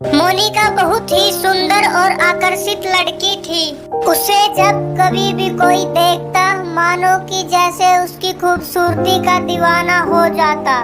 मोनिका बहुत ही सुंदर और आकर्षित लड़की थी। उसे जब कभी भी कोई देखता मानो कि जैसे उसकी खूबसूरती का दीवाना हो जाता।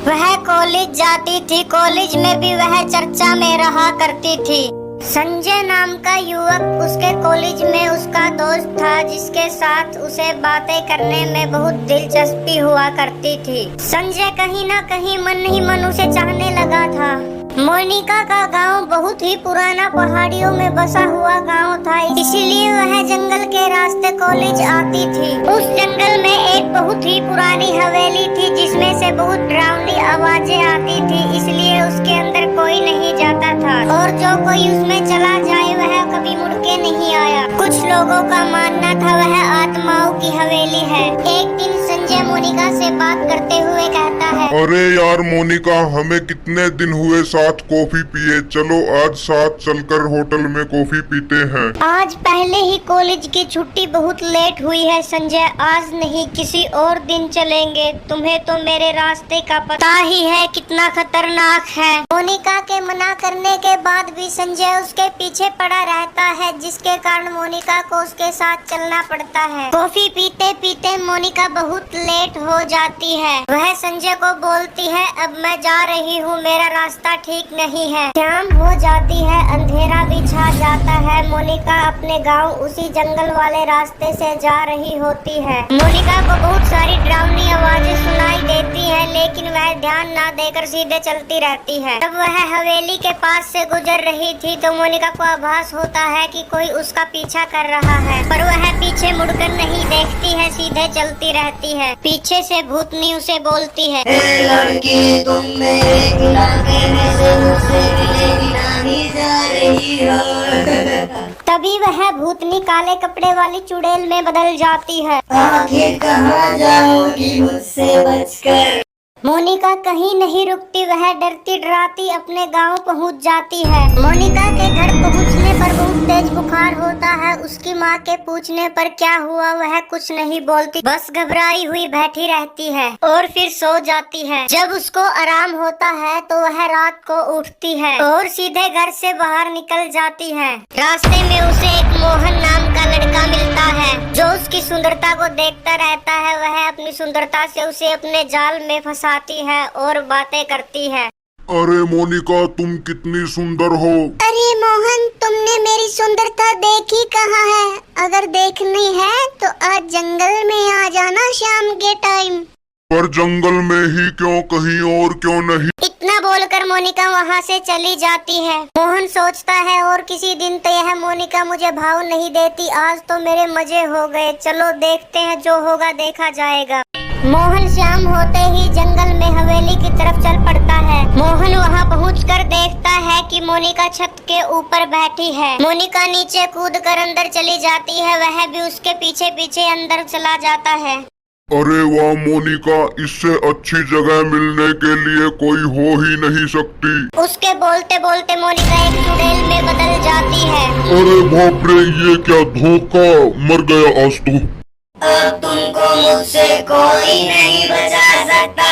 वह कॉलेज जाती थी, कॉलेज में भी वह चर्चा में रहा करती थी। संजय नाम का युवक उसके कॉलेज में उसका दोस्त था, जिसके साथ उसे बातें करने में बहुत दिलचस्पी हुआ करती थी। संजय कहीं ना कहीं मन ही मन उसे चाहने लगा था। मोनिका का गांव बहुत ही पुराना पहाड़ियों में बसा हुआ गांव था, इसीलिए वह जंगल के रास्ते कॉलेज आती थी। उस जंगल में एक बहुत ही पुरानी हवेली थी, जिसमें से बहुत डरावनी आवाजें आती थी, इसलिए उसके अंदर कोई नहीं जाता था और जो कोई उसमें चला जाए वह कभी मुड़ के नहीं आया। कुछ लोगों का मानना था वह आत्माओं की हवेली है। एक दिन संजय मोनिका से बात करते हुए कहता है, अरे यार मोनिका, हमें कितने दिन हुए साथ कॉफी पिए, चलो आज साथ चलकर होटल में कॉफी पीते हैं। आज पहले ही कॉलेज की छुट्टी बहुत लेट हुई है संजय, आज नहीं किसी और दिन चलेंगे। तुम्हें तो मेरे रास्ते का पता ही है कितना खतरनाक है। मोनिका के मना करने के बाद भी संजय उसके पीछे पड़ा रहता है, जिसके कारण मोनिका को उसके साथ चलना पड़ता है। कॉफी पीते पीते मोनिका बहुत लेट हो जाती है। वह संजय को बोलती है, अब मैं जा रही हूँ, मेरा रास्ता ठीक नहीं है। शाम हो जाती है, अंधेरा भी छा जाता है। मोनिका अपने गांव उसी जंगल वाले रास्ते से जा रही होती है। मोनिका को बहुत सारी डरावनी आवाजें सुनाई देती है, लेकिन वह ध्यान ना देकर सीधे चलती रहती है। जब वह हवेली के पास से गुजर रही थी तो मोनिका को आभास होता है कि कोई उसका पीछा कर रहा है, पर वह पीछे मुड़कर नहीं देखती है, सीधे चलती रहती है। पीछे से भूतनी उसे बोलती है, लड़की, तुम मेरे इलाके में से मुझसे मिले बिना ही जा रही हो। तभी वह भूतनी काले कपड़े वाली चुड़ैल में बदल जाती है। आखिर कहाँ जाओगी मुझसे बचकर? मोनिका कहीं नहीं रुकती, वह डरती डराती अपने गांव पहुंच जाती है। मोनिका के घर पहुंचने पर बहुत तेज बुखार होता है। उसकी माँ के पूछने पर क्या हुआ वह कुछ नहीं बोलती, बस घबराई हुई बैठी रहती है और फिर सो जाती है। जब उसको आराम होता है तो वह रात को उठती है और सीधे घर से बाहर निकल जाती है। रास्ते में उसे एक मोहन नाम का लड़का मिलता है, जो उसकी सुंदरता को देखता रहता है। वह अपनी सुंदरता से उसे अपने जाल में फंसाती है और बातें करती है। अरे मोनिका, तुम कितनी सुंदर हो। अरे मोहन, तुमने मेरी सुंदरता देखी कहाँ है? अगर देखनी है तो आज जंगल में आ जाना शाम के टाइम। पर जंगल में ही क्यों, कहीं और क्यों नहीं? इतना बोलकर मोनिका वहाँ से चली जाती है। मोहन सोचता है और किसी दिन तो यह मोनिका मुझे भाव नहीं देती, आज तो मेरे मजे हो गए, चलो देखते हैं, जो होगा देखा जाएगा। मोहन शाम होते ही जंगल में हवेली की तरफ चल पड़ता है। मोहन वहाँ पहुंचकर देखता है कि मोनिका छत के ऊपर बैठी है। मोनिका नीचे कूदकर अंदर चली जाती है, वह भी उसके पीछे पीछे अंदर चला जाता है। अरे वाह मोनिका, इससे अच्छी जगह मिलने के लिए कोई हो ही नहीं सकती। उसके बोलते बोलते मोनिका एक चुड़ैल में बदल जाती है। अरे बाप रे, ये क्या धोखा, मर गया आज तो। अब तुमको मुझसे कोई नहीं बचा सकता।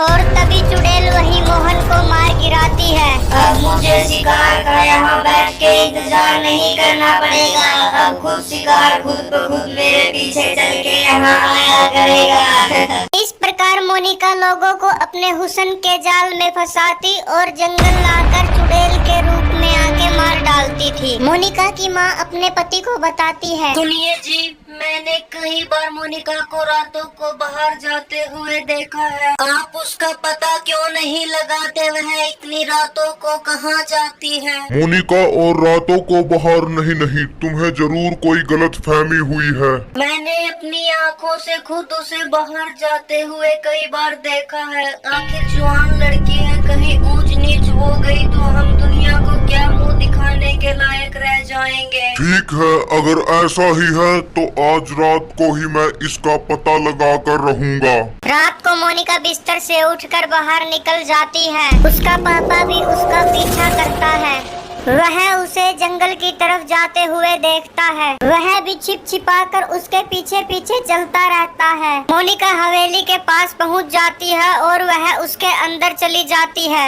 और तभी चुड़ैल वही मोहन को मार गिराती है। अब मुझे शिकार का यहाँ बैठ के इंतजार नहीं करना पड़ेगा, अब खुद शिकार खुद ब खुद मेरे पीछे चल के यहाँ आया करेगा। इस प्रकार मोनिका लोगों को अपने हुस्न के जाल में फंसाती और जंगल लाकर चुड़ैल के रूप में आके मार डालती थी। मोनिका की माँ अपने पति को बताती है, सुनिए जी, मैंने कई बार मोनिका को रातों को बाहर जाते हुए देखा है। आप उसका पता क्यों नहीं लगाते? वह इतनी रातों को कहाँ जाती है? मोनिका और रातों को बाहर नहीं, तुम्हें जरूर कोई गलत फहमी हुई है। मैंने अपनी आँखों से खुद उसे बाहर जाते हुए कई बार देखा है। आखिर जवान लड़की है, कहीं ऊंच नीच हो गई तो हम दुनिया को क्या मुंह दिखाने के लायक रह जाएंगे। ठीक है, अगर ऐसा ही है तो आज रात को ही मैं इसका पता लगा कर रहूँगा। रात को मोनिका बिस्तर से उठकर बाहर निकल जाती है। उसका पापा भी उसका पीछा करता है। वह उसे जंगल की तरफ जाते हुए देखता है। वह भी छिप छिपा कर उसके पीछे पीछे चलता रहता है। मोनिका हवेली के पास पहुंच जाती है और वह उसके अंदर चली जाती है।